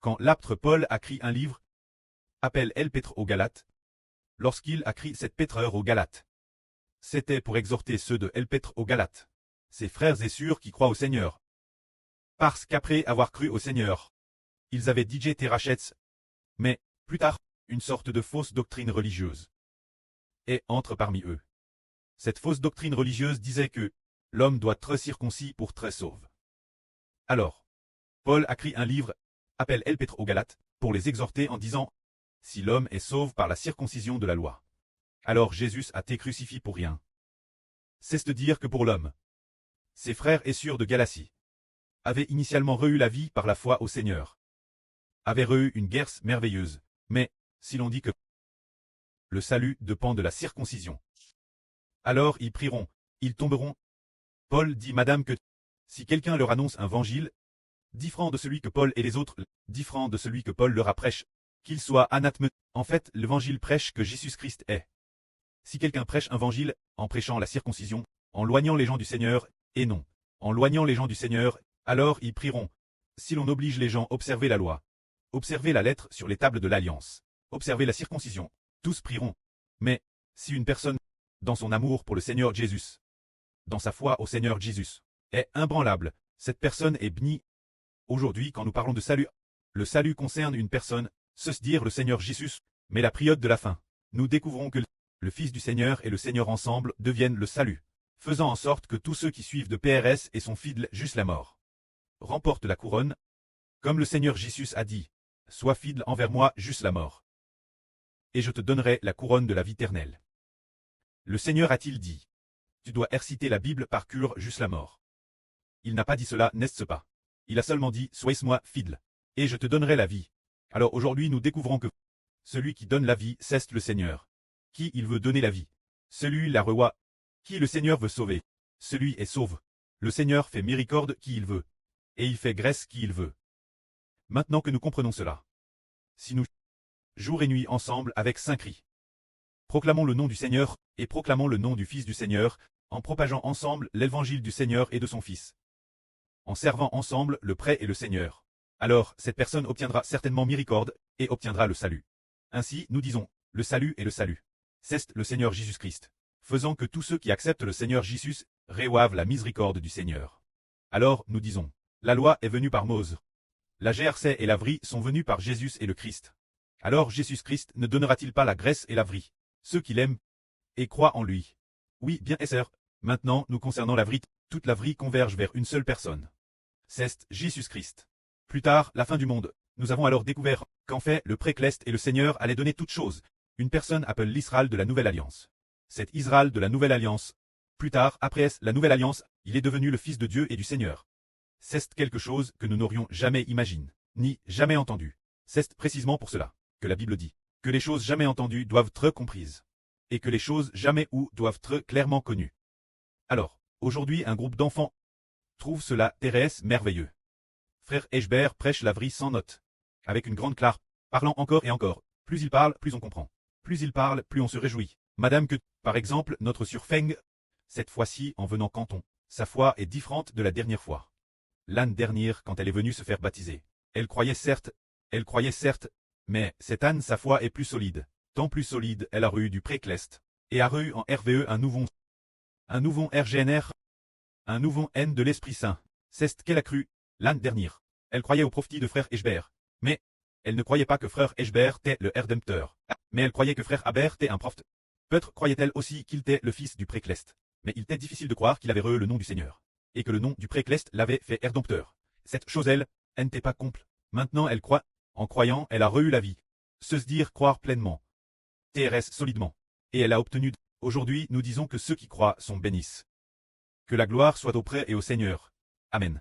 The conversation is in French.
Quand l'apôtre Paul a écrit un livre, appelle El Pètre aux Galates, lorsqu'il a écrit cette pétreur aux Galates, c'était pour exhorter ceux de El Pètre aux Galates, ses frères et sœurs qui croient au Seigneur. Parce qu'après avoir cru au Seigneur, ils avaient DJ Terachets, mais, plus tard, une sorte de fausse doctrine religieuse. Et entre parmi eux. Cette fausse doctrine religieuse disait que l'homme doit être circoncis pour être sauve. Alors, Paul a écrit un livre, appelle El Pètre aux Galates, pour les exhorter en disant « Si l'homme est sauve par la circoncision de la loi, alors Jésus a été crucifié pour rien. » C'est de dire que pour l'homme, ses frères et sœurs de Galatie avaient initialement reçu la vie par la foi au Seigneur, avaient reçu une guerre merveilleuse, mais, si l'on dit que le salut dépend de la circoncision, alors ils prieront, ils tomberont. Paul dit Madame que si quelqu'un leur annonce un évangile, différent de celui que Paul et les autres, différent de celui que Paul leur a prêche, qu'il soit anathème, en fait l'évangile prêche que Jésus-Christ est. Si quelqu'un prêche un évangile, en prêchant la circoncision, en loignant les gens du Seigneur, et non, en loignant les gens du Seigneur, alors ils prieront. Si l'on oblige les gens à observer la loi, observer la lettre sur les tables de l'Alliance, observer la circoncision, tous prieront. Mais, si une personne, dans son amour pour le Seigneur Jésus, dans sa foi au Seigneur Jésus, est imbranlable, cette personne est bénie. Aujourd'hui, quand nous parlons de salut, le salut concerne une personne, se dire le Seigneur Jésus, mais la période de la fin, nous découvrons que le Fils du Seigneur et le Seigneur ensemble deviennent le salut, faisant en sorte que tous ceux qui suivent de PRS et sont fidèles jusqu'à la mort, remportent la couronne, comme le Seigneur Jésus a dit, « Sois fidèle envers moi jusqu'à la mort, et je te donnerai la couronne de la vie éternelle. » Le Seigneur a-t-il dit, « Tu dois réciter la Bible par cœur jusqu'à la mort. » Il n'a pas dit cela, n'est-ce pas? Il a seulement dit, « Sois-moi fidèle, et je te donnerai la vie. » Alors aujourd'hui nous découvrons que celui qui donne la vie, c'est le Seigneur. Qui il veut donner la vie? Celui la roi. Qui le Seigneur veut sauver? Celui est sauve. Le Seigneur fait miséricorde qui il veut. Et il fait grâce qui il veut. Maintenant que nous comprenons cela, si nous, jour et nuit ensemble avec saint cri, proclamons le nom du Seigneur, et proclamons le nom du Fils du Seigneur, en propageant ensemble l'évangile du Seigneur et de son Fils, en servant ensemble le prêt et le Seigneur, alors cette personne obtiendra certainement miséricorde, et obtiendra le salut. Ainsi, nous disons, le salut est le salut. C'est le Seigneur Jésus-Christ, faisant que tous ceux qui acceptent le Seigneur Jésus reçoivent la miséricorde du Seigneur. Alors, nous disons, la loi est venue par Mose. La GRC et la vraie sont venus par Jésus et le Christ. Alors Jésus-Christ ne donnera-t-il pas la grâce et la vraie, ceux qui l'aiment et croient en lui? Oui, bien sûr. Maintenant, nous concernant la vraie, toute la vraie converge vers une seule personne. C'est Jésus-Christ. Plus tard, la fin du monde, nous avons alors découvert qu'en fait, le précleste et le Seigneur allaient donner toutes choses. Une personne appelle l'Israël de la Nouvelle Alliance. C'est Israël de la Nouvelle Alliance. Plus tard, après la Nouvelle Alliance, il est devenu le Fils de Dieu et du Seigneur. C'est quelque chose que nous n'aurions jamais imaginé, ni jamais entendu. C'est précisément pour cela que la Bible dit que les choses jamais entendues doivent être comprises, et que les choses jamais ouïes doivent être clairement connues. Alors, aujourd'hui un groupe d'enfants trouve cela Thérèse merveilleux. Frère Eschbert prêche la vraie sans note, avec une grande clarté, parlant encore et encore. Plus il parle, plus on comprend. Plus il parle, plus on se réjouit. Madame que, par exemple, notre sœur Feng, cette fois-ci en venant canton, sa foi est différente de la dernière fois. L'année dernière, quand elle est venue se faire baptiser, elle croyait certes, mais cette année sa foi est plus solide. Tant plus solide, elle a reçu du précleste, et a reçu en RVE un nouveau RGNR, un nouveau N de l'Esprit Saint. C'est ce qu'elle a cru, l'année dernière. Elle croyait aux prophéties de frère Eschbert, mais elle ne croyait pas que frère Eschbert était le Rédempteur, mais elle croyait que frère Abert était un prophète. Peut-être croyait-elle aussi qu'il était le fils du précleste, mais il était difficile de croire qu'il avait reçu le nom du Seigneur, et que le nom du précleste l'avait fait Rédempteur. Cette chose elle n'était pas complète. Maintenant elle croit, en croyant elle a reçu la vie. Se dire croire pleinement. TRS solidement. Et elle a obtenu. Aujourd'hui nous disons que ceux qui croient sont bénis. Que la gloire soit auprès et au Seigneur. Amen.